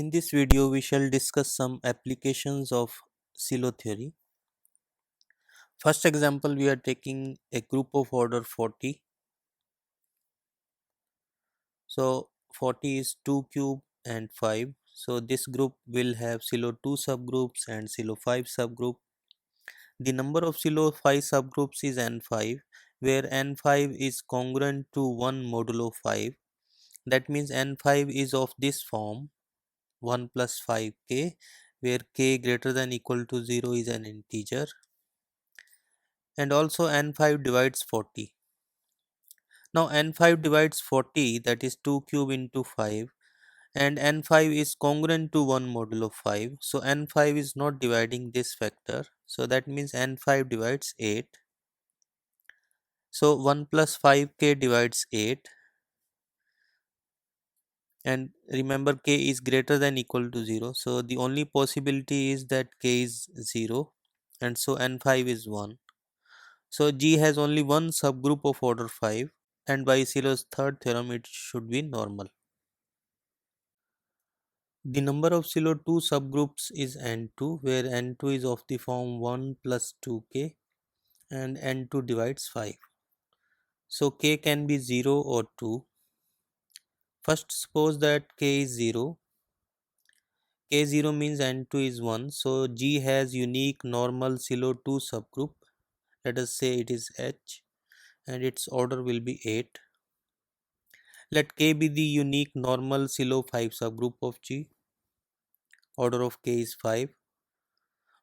In this video, we shall discuss some applications of silo theory. First example, we are taking a group of order 40. So 40 is 2 cube and 5. So this group will have silo 2 subgroups and silo 5 subgroup. The number of silo 5 subgroups is n5, where n5 is congruent to 1 modulo 5. That means n5 is of this form 1 plus 5k, where k greater than equal to 0 is an integer, and also n5 divides 40. Now n5 divides 40, that is 2 cube into 5, and n5 is congruent to 1 modulo 5. So n5 is not dividing this factor. So that means n5 divides 8. So 1 plus 5k divides 8, and remember k is greater than equal to 0. So the only possibility is that k is 0, and so n5 is 1. So G has only one subgroup of order 5, and by Silo's third theorem it should be normal. The number of Silo 2 subgroups is n2, where n2 is of the form 1 plus 2k and n2 divides 5. So k can be 0 or 2. First suppose that k is 0. K0 means n2 is 1. So G has unique normal Silo 2 subgroup. Let us say it is H, and its order will be 8. Let K be the unique normal Silo 5 subgroup of G. Order of K is 5.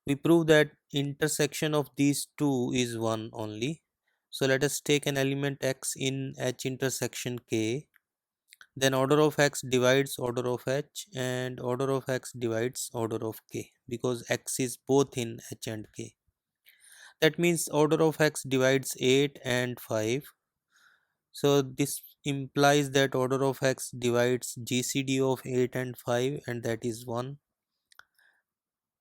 We prove that intersection of these two is 1 only. So let us take an element x in H intersection K. Then order of x divides order of H, and order of x divides order of K, because x is both in H and K. That means order of x divides 8 and 5. So this implies that order of x divides GCD of 8 and 5, and that is 1.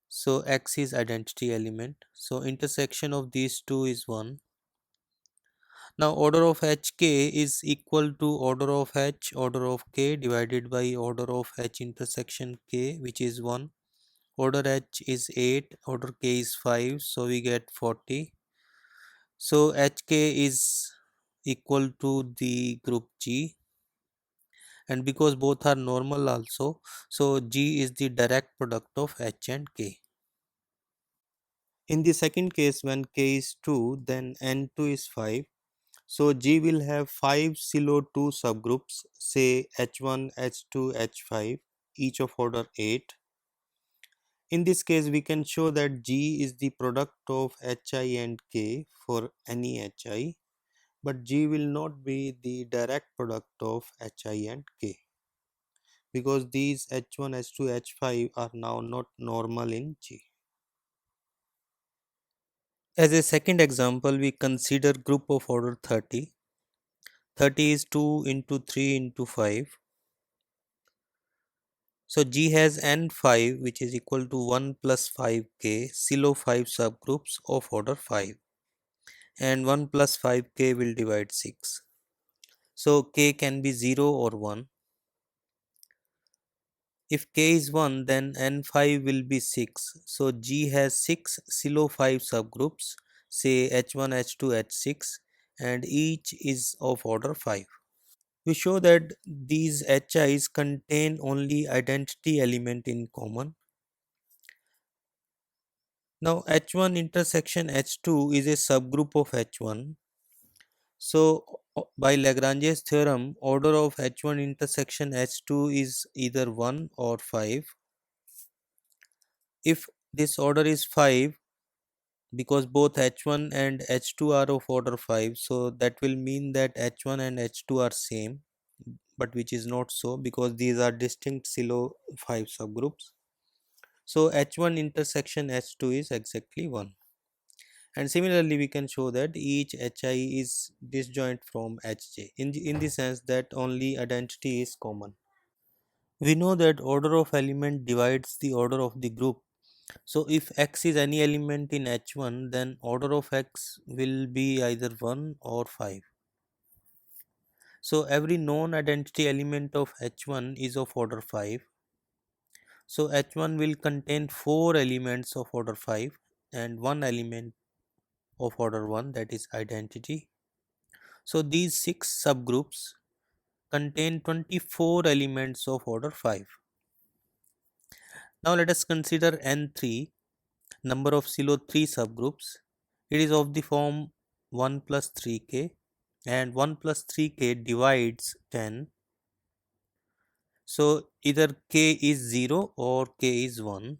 So x is identity element. So intersection of these two is 1. Now order of HK is equal to order of H order of K divided by order of H intersection K, which is 1. Order H is 8, order K is 5, so we get 40. So HK is equal to the group G, and because both are normal also, so G is the direct product of H and K. In the second case, when K is 2, then N2 is 5. So G will have 5 Silo 2 subgroups, say H1, H2, H5, each of order 8. In this case, we can show that G is the product of Hi and K for any Hi, but G will not be the direct product of Hi and K, because these H1, H2, H5 are now not normal in G. As a second example, we consider group of order 30. 30 is 2 into 3 into 5. So G has n5, which is equal to 1 plus 5k Silo 5 subgroups of order 5, and 1 plus 5k will divide 6. So k can be 0 or 1. If k is 1, then n5 will be 6. So G has 6 Silo 5 subgroups, say H1, H2, H6, and each is of order 5. We show that these HIs contain only identity element in common. Now H1 intersection H2 is a subgroup of H1. So by Lagrange's theorem, order of H1 intersection H2 is either 1 or 5. If this order is 5, because both H1 and H2 are of order 5, so that will mean that H1 and H2 are same, but which is not so, because these are distinct Silo 5 subgroups. So H1 intersection H2 is exactly 1. And similarly, we can show that each Hi is disjoint from Hj in the sense that only identity is common. We know that order of element divides the order of the group. So if x is any element in H1, then order of x will be either 1 or 5. So every known identity element of H1 is of order 5. So H1 will contain 4 elements of order 5 and 1 element of order 1, that is identity. So these 6 subgroups contain 24 elements of order 5. Now let us consider N3, number of silo 3 subgroups. It is of the form 1 plus 3k, and 1 plus 3k divides 10. So either k is 0 or k is 1.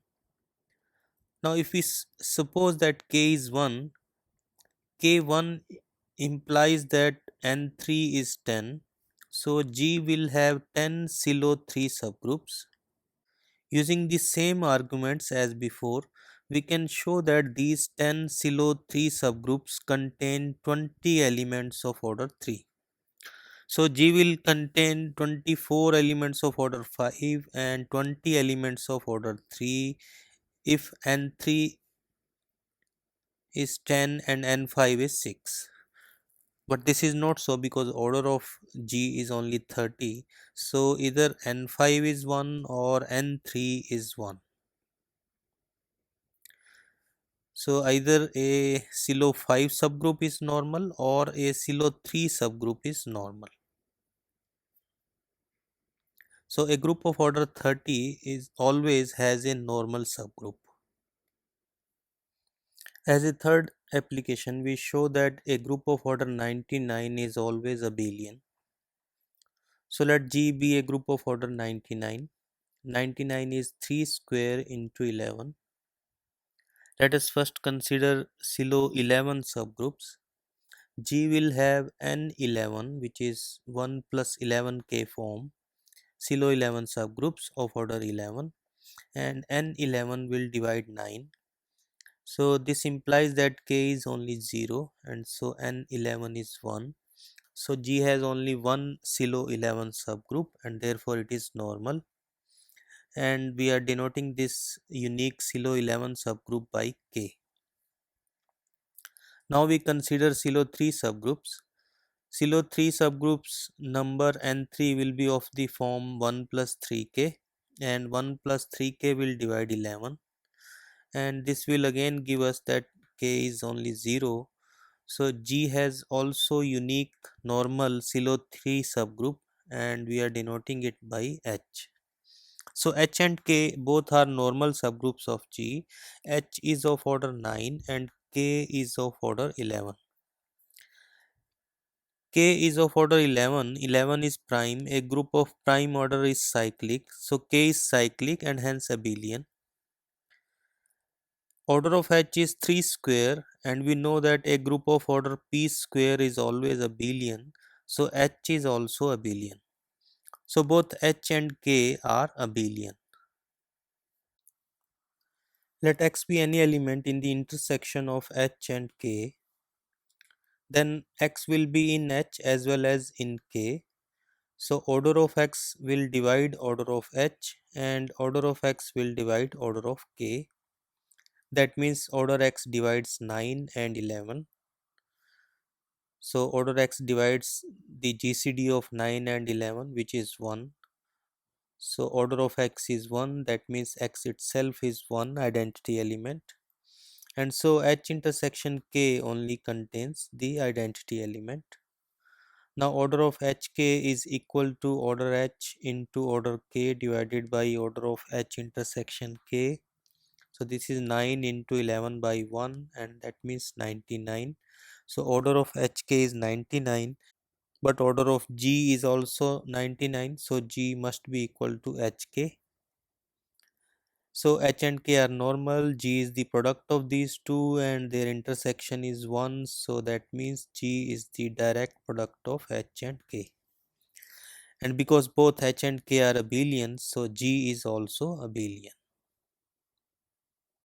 Now if we suppose that k is 1, k1 implies that n3 is 10. So G will have 10 silo 3 subgroups. Using the same arguments as before, we can show that these 10 silo 3 subgroups contain 20 elements of order 3. So G will contain 24 elements of order 5 and 20 elements of order 3 if N3 is 10 and N5 is 6. But this is not so because order of G is only 30. So either N5 is 1 or N3 is 1. So either a silo 5 subgroup is normal or a silo 3 subgroup is normal. So a group of order 30 is always has a normal subgroup. As a third application, we show that a group of order 99 is always abelian. So let G be a group of order 99. 99 is 3 square into 11. Let us first consider silo 11 subgroups. G will have n11, which is 1 plus 11k form, silo 11 subgroups of order 11, and n11 will divide 9. So this implies that k is only 0 and so n11 is 1. So G has only one silo 11 subgroup and therefore it is normal, and we are denoting this unique silo 11 subgroup by k. Now we consider silo 3 subgroups. Silo 3 subgroups number n3 will be of the form 1 plus 3k, and 1 plus 3k will divide 11, and this will again give us that k is only 0. So G has also unique normal silo 3 subgroup and we are denoting it by H. So H and K both are normal subgroups of G. H is of order 9 and K is of order 11. K is of order 11. 11 is prime. A group of prime order is cyclic. So K is cyclic and hence abelian. Order of H is 3 square and we know that a group of order P square is always abelian. So H is also abelian. So both H and K are abelian. Let X be any element in the intersection of H and K. Then X will be in H as well as in K. So order of X will divide order of H and order of X will divide order of K. That means order X divides 9 and 11. So order X divides the GCD of 9 and 11, which is 1. So order of X is 1, that means X itself is one identity element. And so H intersection K only contains the identity element. Now order of HK is equal to order H into order K divided by order of H intersection K. So this is 9 into 11 by 1 and that means 99. So order of HK is 99, but order of G is also 99. So G must be equal to HK. So H and K are normal, G is the product of these two and their intersection is 1. So that means G is the direct product of H and K. And because both H and K are abelian, so G is also abelian.